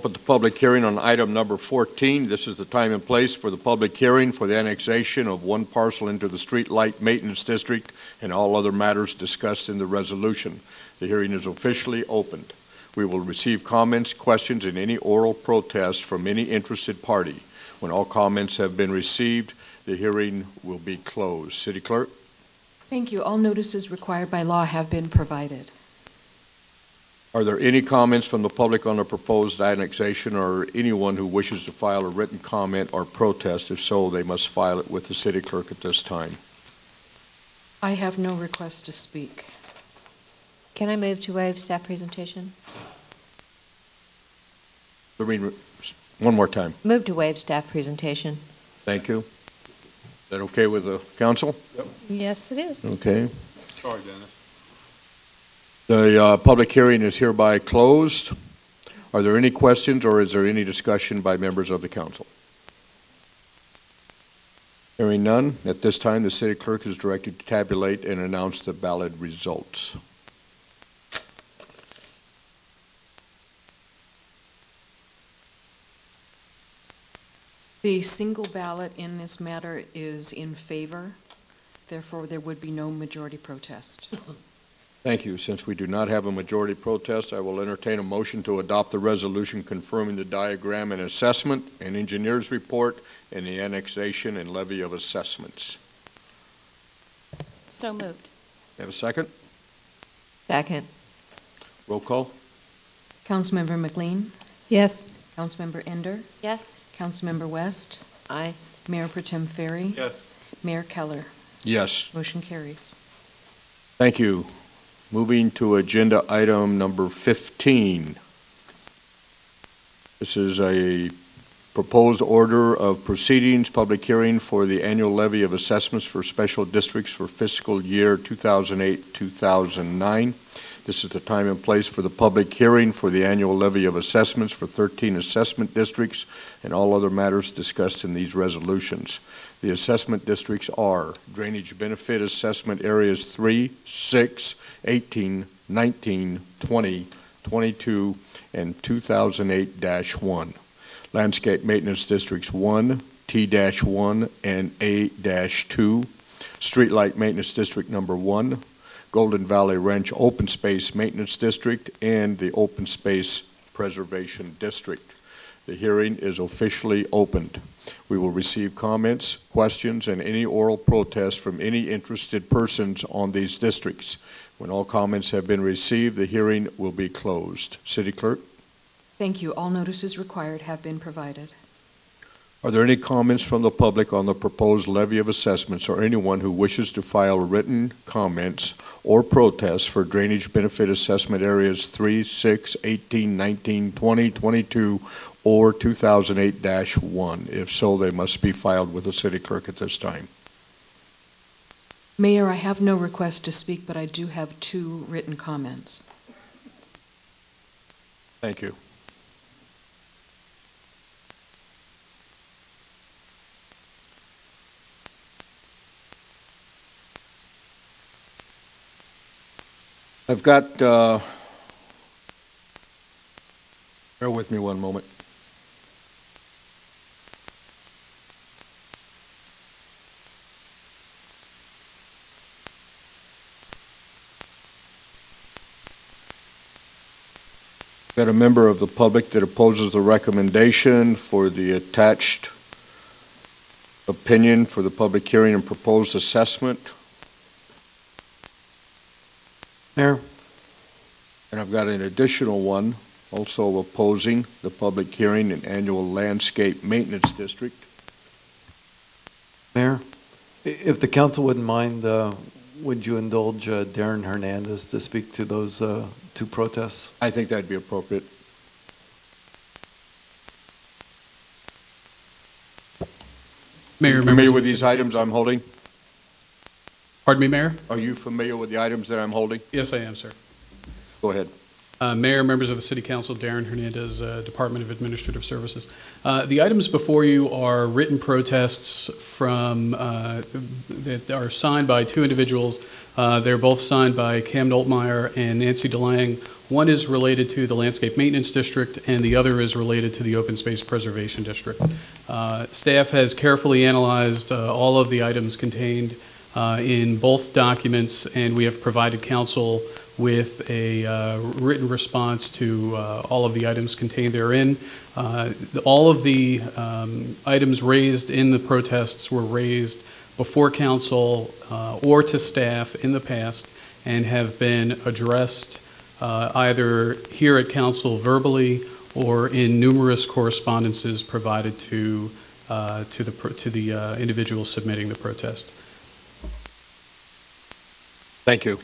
open the public hearing on item number 14. This is the time and place for the public hearing for the annexation of one parcel into the Street Light Maintenance District and all other matters discussed in the resolution. The hearing is officially opened. We will receive comments, questions, and any oral protest from any interested party. When all comments have been received, the hearing will be closed. City Clerk? Thank you. All notices required by law have been provided. Are there any comments from the public on the proposed annexation, or anyone who wishes to file a written comment or protest? If so, they must file it with the City Clerk at this time. I have no request to speak. Can I move to waive staff presentation? Lorene, one more time. Move to waive staff presentation. Thank you. Is that okay with the council? Yep. Yes, it is. Okay. Sorry, Dennis. The public hearing is hereby closed. Are there any questions, or is there any discussion by members of the council? Hearing none, at this time the City Clerk is directed to tabulate and announce the ballot results. The single ballot in this matter is in favor. Therefore, there would be no majority protest. Thank you. Since we do not have a majority protest, I will entertain a motion to adopt the resolution confirming the diagram and assessment and engineer's report and the annexation and levy of assessments. So moved. Have a second? Second. Roll call? Councilmember McLean? Yes. Councilmember Ender? Yes. Councilmember West? Aye. Mayor Pro Tem Ferry? Yes. Mayor Keller? Yes. Motion carries. Thank you. Moving to agenda item number 15. This is a proposed order of proceedings, public hearing for the annual levy of assessments for special districts for fiscal year 2008-2009. This is the time and place for the public hearing for the annual levy of assessments for 13 assessment districts and all other matters discussed in these resolutions. The assessment districts are Drainage Benefit Assessment Areas 3, 6, 18, 19, 20, 22, and 2008-1. Landscape Maintenance Districts 1, T-1, and A-2. Streetlight Maintenance District number 1. Golden Valley Ranch Open Space Maintenance District, and the Open Space Preservation District. The hearing is officially opened. We will receive comments, questions, and any oral protests from any interested persons on these districts. When all comments have been received, the hearing will be closed. City Clerk? Thank you. All notices required have been provided. Are there any comments from the public on the proposed levy of assessments, or anyone who wishes to file written comments or protests for Drainage Benefit Assessment Areas 3, 6, 18, 19, 20, 22, or 2008-1? If so, they must be filed with the City Clerk at this time. Mayor, I have no request to speak, but I do have 2 written comments. Thank you. I've got, bear with me one moment. Got a member of the public that opposes the recommendation for the attached opinion for the public hearing and proposed assessment. Mayor? And I've got an additional one also opposing the public hearing and annual landscape maintenance district. Mayor? If the council wouldn't mind, would you indulge Darren Hernandez to speak to those 2 protests? I think that'd be appropriate. Mayor, Familiar with these items I'm holding? Pardon me, Mayor? Are you familiar with the items that I'm holding? Yes, I am, sir. Go ahead. Mayor, members of the City Council, Darren Hernandez, Department of Administrative Services. The items before you are written protests from that are signed by two individuals. They're both signed by Cam Noltmeyer and Nancy DeLang. One is related to the Landscape Maintenance District, and the other is related to the Open Space Preservation District. Staff has carefully analyzed all of the items contained in both documents, and we have provided council with a written response to all of the items contained therein. All of the items raised in the protests were raised before council or to staff in the past and have been addressed either here at council verbally or in numerous correspondences provided to the individuals submitting the protest. Thank you.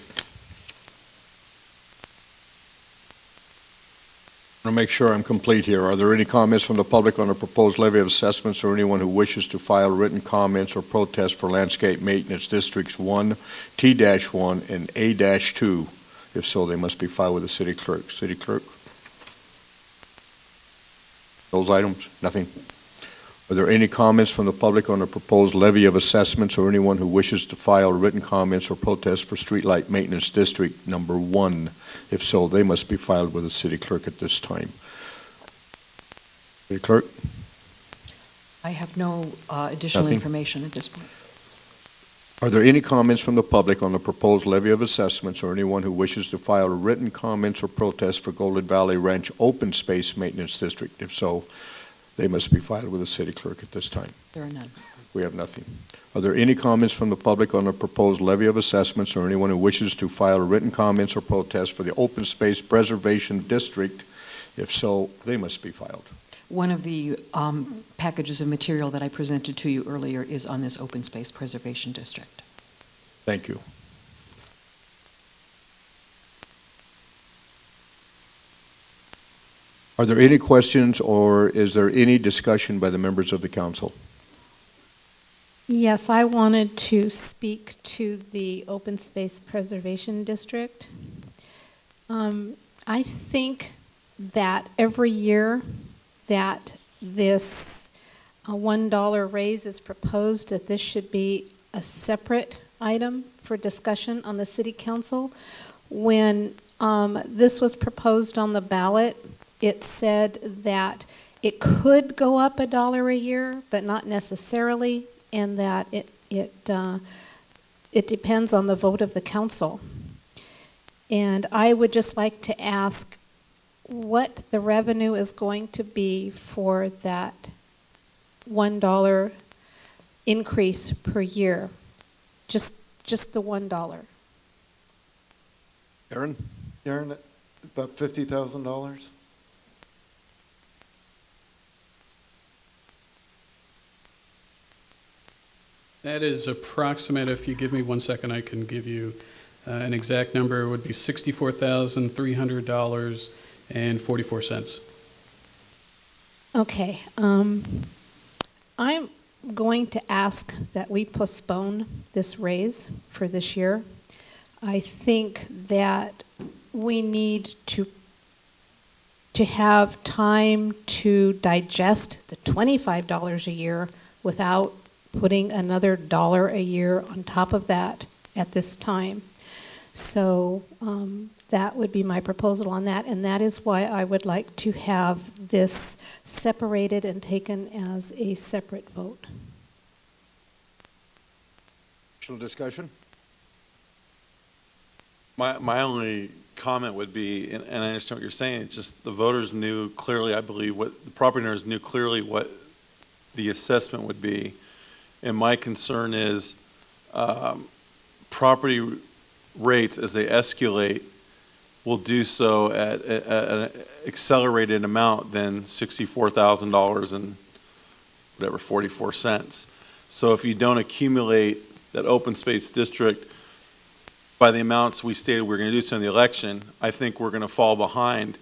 I want to make sure I'm complete here. Are there any comments from the public on the proposed levy of assessments, or anyone who wishes to file written comments or protests for landscape maintenance districts 1, T-1, and A-2? If so, they must be filed with the city clerk. City clerk? Those items? Nothing. Are there any comments from the public on the proposed levy of assessments, or anyone who wishes to file written comments or protests for streetlight maintenance district number 1? If so, they must be filed with the city clerk at this time. City clerk? I have no additional Nothing? information at this point. Are there any comments from the public on the proposed levy of assessments, or anyone who wishes to file written comments or protests for Golden Valley Ranch Open Space Maintenance District? If so, they must be filed with the city clerk at this time. There are none. We have nothing. Are there any comments from the public on the proposed levy of assessments, or anyone who wishes to file written comments or protests for the Open Space Preservation District? If so, they must be filed. One of the packages of material that I presented to you earlier is on this Open Space Preservation District. Thank you. Are there any questions, or is there any discussion by the members of the council? Yes, I wanted to speak to the Open Space Preservation District. I think that every year that this $1 raise is proposed, that this should be a separate item for discussion on the City Council. When this was proposed on the ballot, it said that it could go up $1 a year, but not necessarily, and that it depends on the vote of the council. And I would just like to ask what the revenue is going to be for that $1 increase per year, just the $1. Aaron? Darren, about $50,000? That is approximate. If you give me 1 second, I can give you an exact number. It would be $64,300.44. Okay. I'm going to ask that we postpone this raise for this year. I think that we need to have time to digest the $25 a year without putting another $1 a year on top of that at this time. So that would be my proposal on that, and that is why I would like to have this separated and taken as a separate vote. Additional discussion? My only comment would be, and I understand what you're saying, it's just the voters knew clearly, I believe, what the property owners knew clearly what the assessment would be. And my concern is property rates, as they escalate, will do so at an accelerated amount than $64,000 and whatever, 44 cents. So if you don't accumulate that open space district by the amounts we stated we were going to do so in the election, I think we're going to fall behind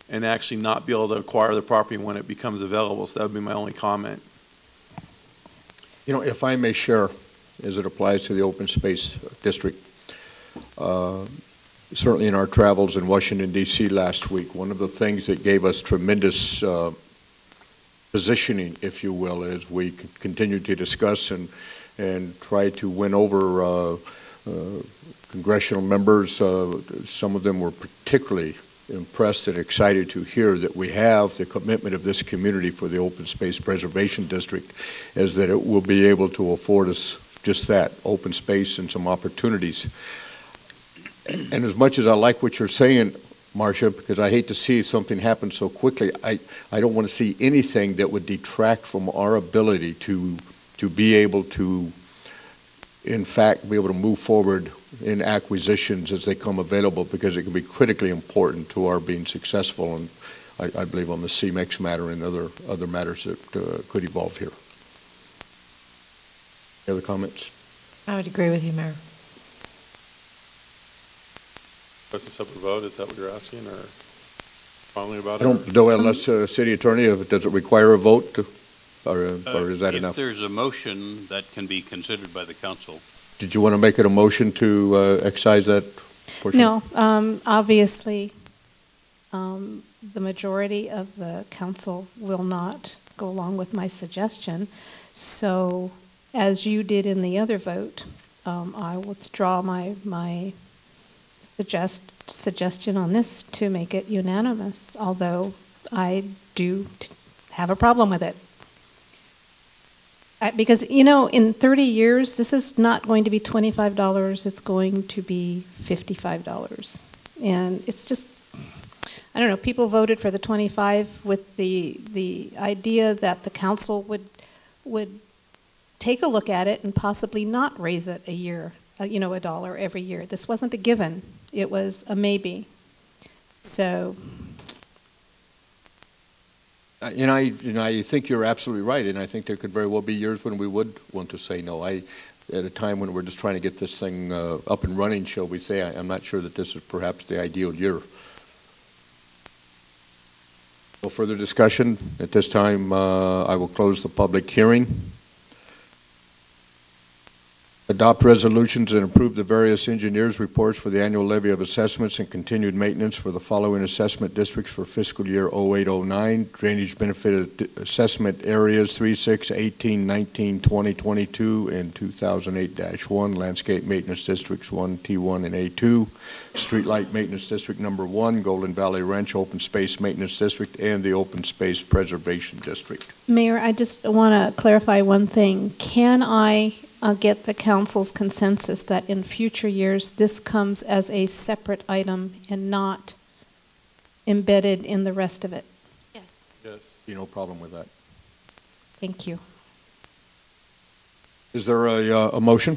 and actually not be able to acquire the property when it becomes available. So that would be my only comment. You know, if I may share, as it applies to the open space district, certainly in our travels in Washington, D.C. last week, one of the things that gave us tremendous positioning, if you will, as we continue to discuss and try to win over congressional members. Some of them were particularly impressed and excited to hear that we have the commitment of this community for the Open Space Preservation District, is that it will be able to afford us just that, open space and some opportunities. And as much as I like what you're saying, Marcia, because I hate to see something happen so quickly, I don't want to see anything that would detract from our ability to be able to, in fact, be able to move forward in acquisitions as they come available, because it can be critically important to our being successful, and I believe on the CMEX matter and other matters that could evolve here. Any other comments? I would agree with you, Mayor. That's a separate vote, is that what you're asking, or finally about I don't know, unless City Attorney, does it require a vote, or is that enough? If there's a motion that can be considered by the council. Did you want to make it a motion to excise that portion? No, obviously, the majority of the council will not go along with my suggestion. So, as you did in the other vote, I withdraw my suggestion on this to make it unanimous, although I do have a problem with it. Because, you know, in 30 years, this is not going to be $25, it's going to be $55. And it's just, I don't know, people voted for the 25 with the idea that the council would take a look at it and possibly not raise it a year, $1 every year. This wasn't a given, it was a maybe. So. I think you're absolutely right, and I think there could very well be years when we would want to say no. At a time when we're just trying to get this thing up and running, shall we say, I'm not sure that this is perhaps the ideal year. No further discussion. At this time, I will close the public hearing. Adopt resolutions and approve the various engineers' reports for the annual levy of assessments and continued maintenance for the following assessment districts for fiscal year 0809. Drainage benefit assessment areas 3, 6, 18, 19, 20, 22, and 2008-1. Landscape maintenance districts 1, T1, and A2. Streetlight maintenance district number 1, Golden Valley Ranch open space maintenance district, and the open space preservation district. Mayor, I just want to clarify one thing. Can I get the council's consensus that in future years this comes as a separate item and not embedded in the rest of it? Yes. Yes. No problem with that. Thank you. Is there a motion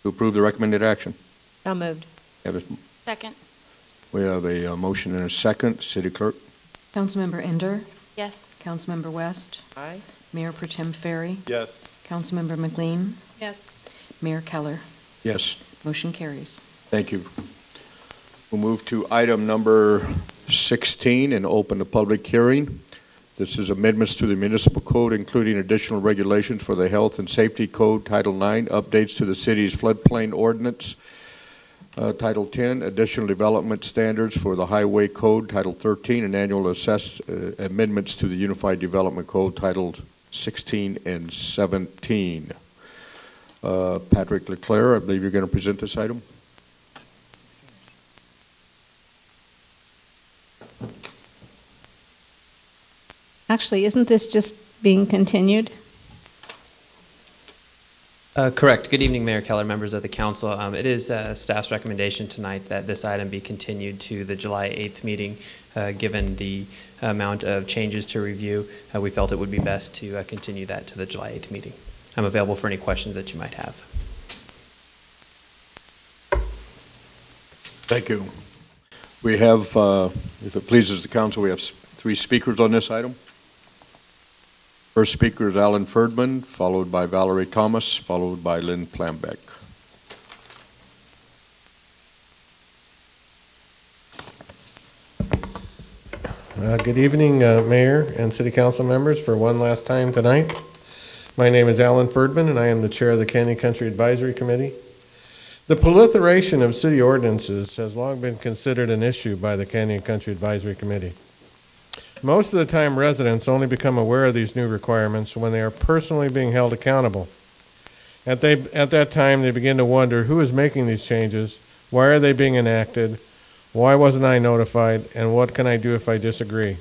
to approve the recommended action? So moved. Second. We have a motion and a second. City Clerk? Councilmember Ender, Yes. Councilmember West, Aye. Mayor Pro Tem Ferry, Yes. Councilmember McLean, Yes. Mayor Keller. Yes. Motion carries. Thank you. We'll move to item number 16 and open the public hearing. This is amendments to the municipal code, including additional regulations for the health and safety code, Title 9, updates to the city's floodplain ordinance, Title 10, additional development standards for the highway code, Title 13, and annual amendments to the unified development code, Title 16 and 17. Patrick Leclerc, I believe you're going to present this item. Actually, isn't this just being continued? Correct. Good evening, Mayor Keller, members of the council. It is staff's recommendation tonight that this item be continued to the July 8th meeting. Given the amount of changes to review, we felt it would be best to continue that to the July 8th meeting. I'm available for any questions that you might have. Thank you. We have, if it pleases the council, we have 3 speakers on this item. First speaker is Alan Ferdman, followed by Valerie Thomas, followed by Lynn Plambeck. Good evening, Mayor and City Council members, for one last time tonight. My name is Alan Ferdman, and I am the Chair of the Canyon Country Advisory Committee. The proliferation of city ordinances has long been considered an issue by the Canyon Country Advisory Committee. Most of the time, residents only become aware of these new requirements when they are personally being held accountable. At that time, they begin to wonder who is making these changes, why are they being enacted, why wasn't I notified, and what can I do if I disagree?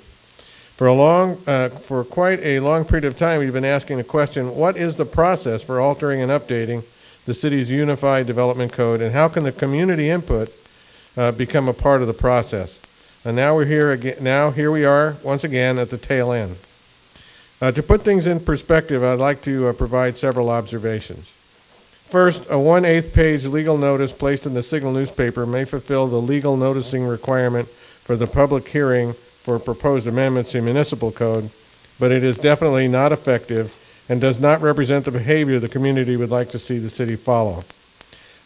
For quite a long period of time, we've been asking the question, what is the process for altering and updating the city's unified development code, and how can the community input become a part of the process? And now we're here again. Now here we are once again at the tail end. To put things in perspective, I'd like to provide several observations. First, a 1/8 page legal notice placed in the Signal newspaper may fulfill the legal noticing requirement for the public hearing for proposed amendments to municipal code, but it is definitely not effective and does not represent the behavior the community would like to see the city follow.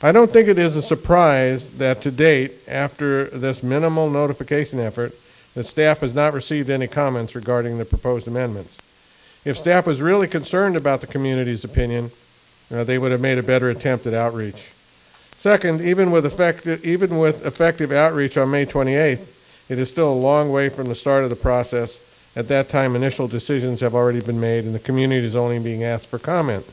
I don't think it is a surprise that to date, after this minimal notification effort, that staff has not received any comments regarding the proposed amendments. If staff was really concerned about the community's opinion, they would have made a better attempt at outreach. Second, even with effective outreach on May 28th, it is still a long way from the start of the process. At that time, initial decisions have already been made, and the community is only being asked for comment.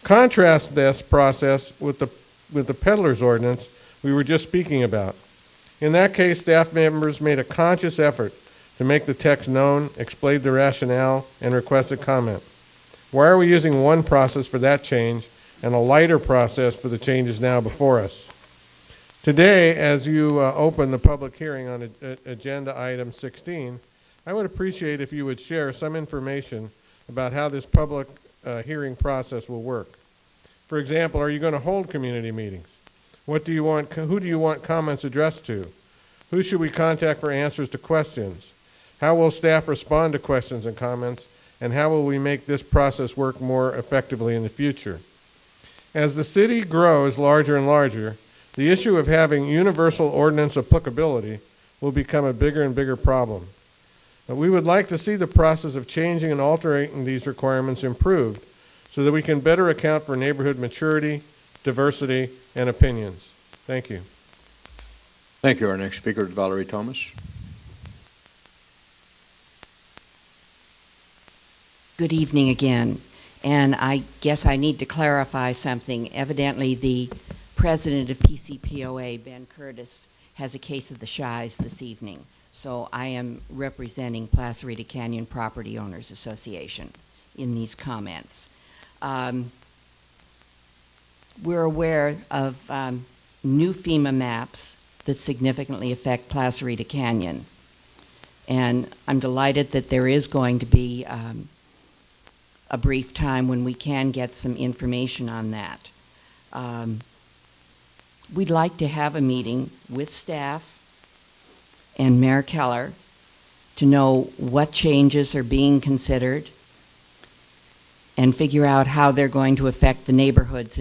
Contrast this process with the peddler's ordinance we were just speaking about. In that case, staff members made a conscious effort to make the text known, explained the rationale, and requested comment. Why are we using one process for that change and a lighter process for the changes now before us? Today, as you open the public hearing on agenda item 16, I would appreciate if you would share some information about how this public hearing process will work. For example, are you going to hold community meetings? Who do you want comments addressed to? Who should we contact for answers to questions? How will staff respond to questions and comments? And how will we make this process work more effectively in the future? As the city grows larger and larger, the issue of having universal ordinance applicability will become a bigger and bigger problem. But we would like to see the process of changing and altering these requirements improved so that we can better account for neighborhood maturity, diversity, and opinions. Thank you. Thank you. Our next speaker is Valerie Thomas. Good evening again. And I guess I need to clarify something. Evidently, the president of PCPOA, Ben Curtis, has a case of the shies this evening. So I am representing Clarita Canyon Property Owners Association in these comments. We're aware of new FEMA maps that significantly affect Clarita Canyon. And I'm delighted that there is going to be a brief time when we can get some information on that. We'd like to have a meeting with staff and Mayor Keller to know what changes are being considered and figure out how they're going to affect the neighborhoods,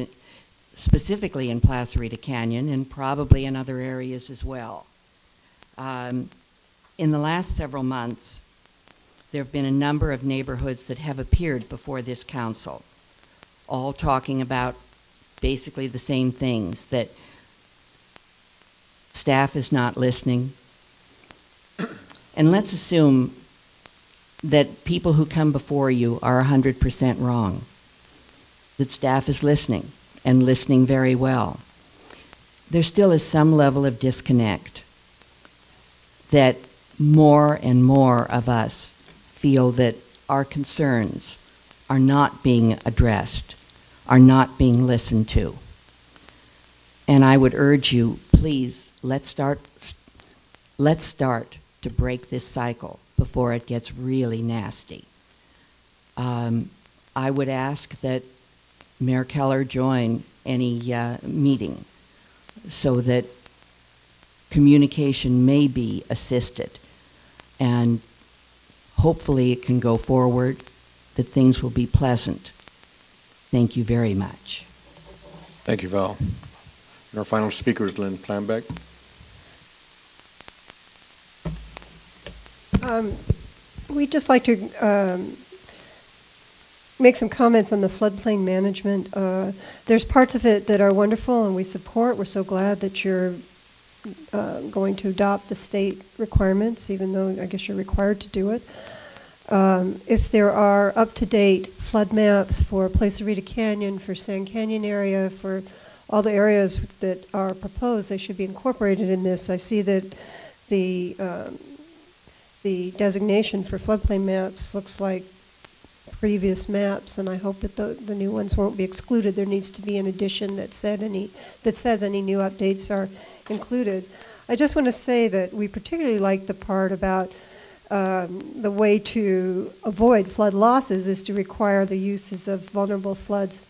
specifically in Clarita Canyon and probably in other areas as well. In the last several months, there have been a number of neighborhoods that have appeared before this council, all talking about basically the same things, that staff is not listening. And let's assume that people who come before you are 100% wrong, that staff is listening and listening very well. There still is some level of disconnect that more and more of us feel that our concerns are not being addressed, are not being listened to. And I would urge you, please, let's start to break this cycle before it gets really nasty. I would ask that Mayor Keller join any meeting so that communication may be assisted, and hopefully it can go forward, that things will be pleasant. Thank you very much. Thank you, Val. And our final speaker is Lynn Planbeck. We'd just like to make some comments on the floodplain management. There's parts of it that are wonderful and we support. We're so glad that you're going to adopt the state requirements, even though I guess you're required to do it. If there are up-to-date flood maps for Clarita Canyon, for Sand Canyon area, for all the areas that are proposed, they should be incorporated in this. I see that the designation for floodplain maps looks like previous maps, and I hope that the new ones won't be excluded. There needs to be an addition that says any new updates are included. I just want to say that we particularly like the part about the way to avoid flood losses is to require the uses of vulnerable floods,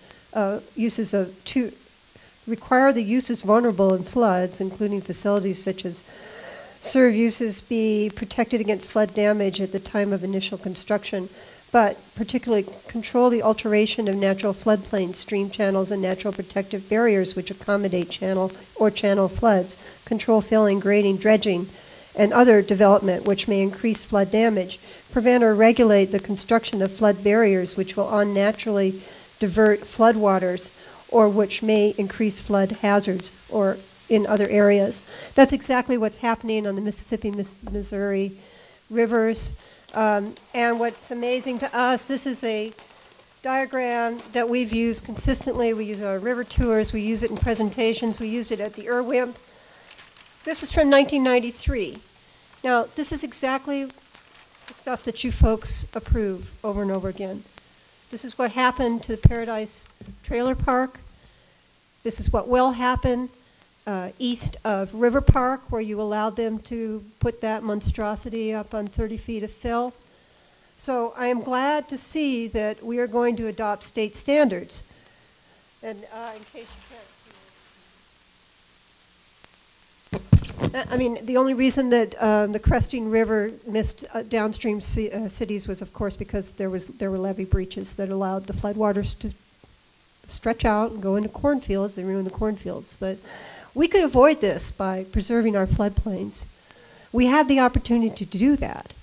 require the uses vulnerable in floods, including facilities such as serve uses, be protected against flood damage at the time of initial construction, but particularly control the alteration of natural floodplains, stream channels, and natural protective barriers which accommodate channel floods, control filling, grading, dredging, and other development which may increase flood damage, prevent or regulate the construction of flood barriers which will unnaturally divert floodwaters or which may increase flood hazards or in other areas. That's exactly what's happening on the Mississippi, Missouri rivers. And what's amazing to us, this is a diagram that we've used consistently. We use it on river tours, we use it in presentations, we used it at the IRWIMP. This is from 1993. Now, this is exactly the stuff that you folks approve over and over again. This is what happened to the Paradise Trailer Park. This is what will happen east of River Park, where you allowed them to put that monstrosity up on 30 feet of fill. So I am glad to see that we are going to adopt state standards. And in case you can't see, I mean, the only reason that the Cresting River missed downstream cities was, of course, because there were levee breaches that allowed the floodwaters to stretch out and go into cornfields. They ruined the cornfields. But we could avoid this by preserving our floodplains. We had the opportunity to do that.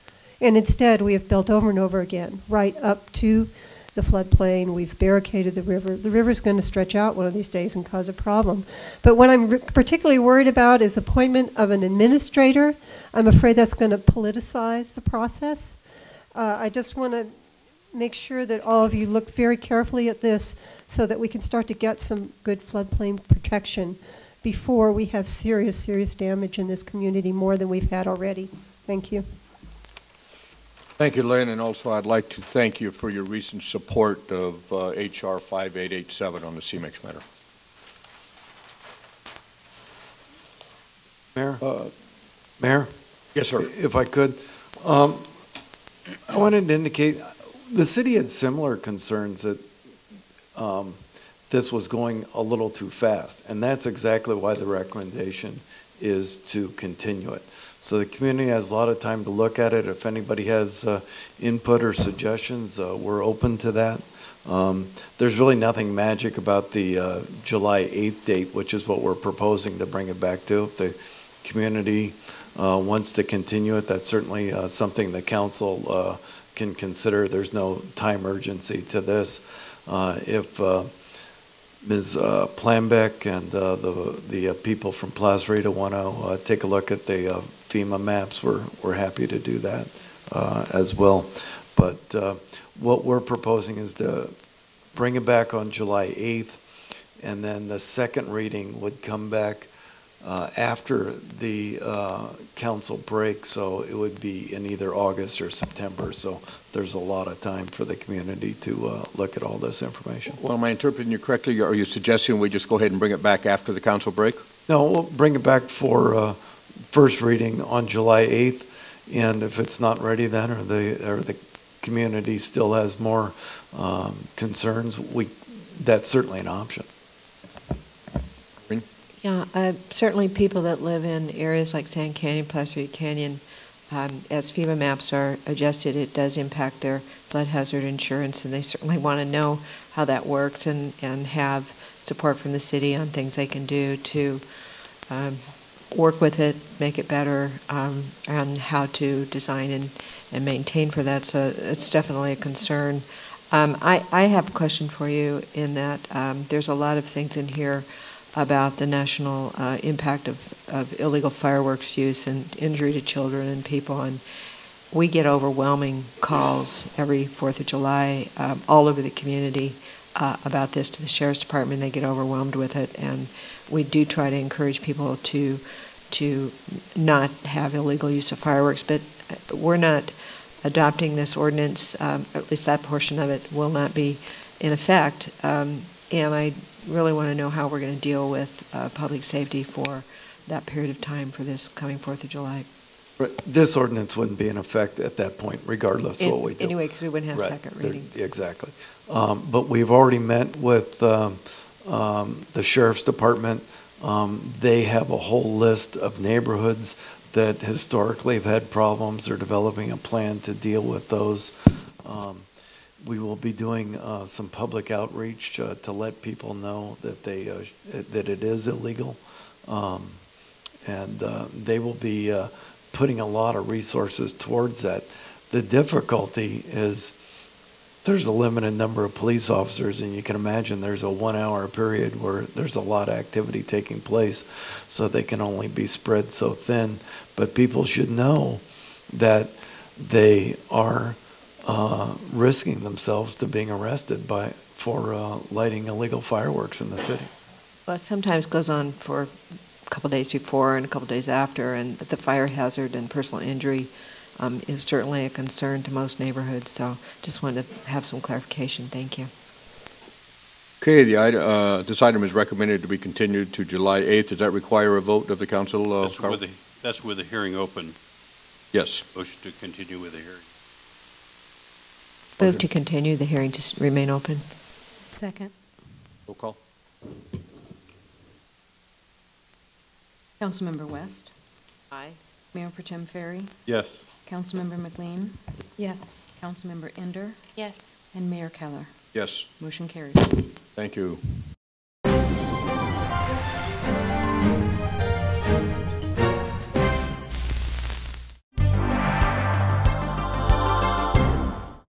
And instead, we have built over and over again, right up to the floodplain. We've barricaded the river. The river's going to stretch out one of these days and cause a problem. But what I'm particularly worried about is appointment of an administrator. I'm afraid that's going to politicize the process. I just want to make sure that all of you look very carefully at this so that we can start to get some good floodplain protection before we have serious, serious damage in this community, more than we've had already. Thank you. Thank you, Lynn, and also I'd like to thank you for your recent support of H.R. 5887 on the CMEX matter. Mayor? Yes, sir. If I could, I wanted to indicate the city had similar concerns that this was going a little too fast, and that's exactly why the recommendation is to continue it. So the community has a lot of time to look at it. If anybody has input or suggestions, we're open to that. There's really nothing magic about the July 8th date, which is what we're proposing to bring it back to. If the community wants to continue it, that's certainly something the council can consider. There's no time urgency to this. If Ms. Planbeck and the people from Clarita want to take a look at the FEMA maps, we're happy to do that as well. But what we're proposing is to bring it back on July 8th, and then the second reading would come back after the council break, so it would be in either August or September. So there's a lot of time for the community to look at all this information. Well, am I interpreting you correctly? Are you suggesting we just go ahead and bring it back after the council break? No, we'll bring it back for first reading on July 8th, and if it's not ready then, or the community still has more concerns, that's certainly an option. Yeah, certainly people that live in areas like Sand Canyon, Clarita Canyon, as FEMA maps are adjusted, it does impact their flood hazard insurance, and they certainly want to know how that works and have support from the city on things they can do to work with it, make it better, and how to design and maintain for that. So it's definitely a concern. I have a question for you in that there's a lot of things in here about the national impact of illegal fireworks use and injury to children and people. And we get overwhelming calls every 4th of July all over the community about this to the Sheriff's Department. They get overwhelmed with it. And we do try to encourage people to not have illegal use of fireworks. But we're not adopting this ordinance, at least that portion of it will not be in effect. And I really want to know how we're going to deal with public safety for that period of time for this coming 4th of July. Right. This ordinance wouldn't be in effect at that point, regardless of what we do. Anyway, because we wouldn't have Right. second reading. Exactly. But we've already met with the Sheriff's Department. They have a whole list of neighborhoods that historically have had problems. They're developing a plan to deal with those. We will be doing some public outreach to let people know that that it is illegal, and they will be putting a lot of resources towards that. The difficulty is there's a limited number of police officers, and you can imagine there's a 1 hour period where there's a lot of activity taking place, so they can only be spread so thin. But people should know that they are risking themselves to being arrested for lighting illegal fireworks in the city. Well, it sometimes goes on for a couple days before and a couple days after, and the fire hazard and personal injury is certainly a concern to most neighborhoods. So just wanted to have some clarification. Thank you. Okay, this item is recommended to be continued to July 8th. Does that require a vote of the council? Carl? That's with the hearing open. Yes. Motion to continue with the hearing. Move to continue the hearing to remain open. Second. Roll call. Councilmember West? Aye. Mayor Pro Tem Ferry? Yes. Councilmember McLean? Yes. Councilmember Ender? Yes. And Mayor Keller? Yes. Motion carries. Thank you.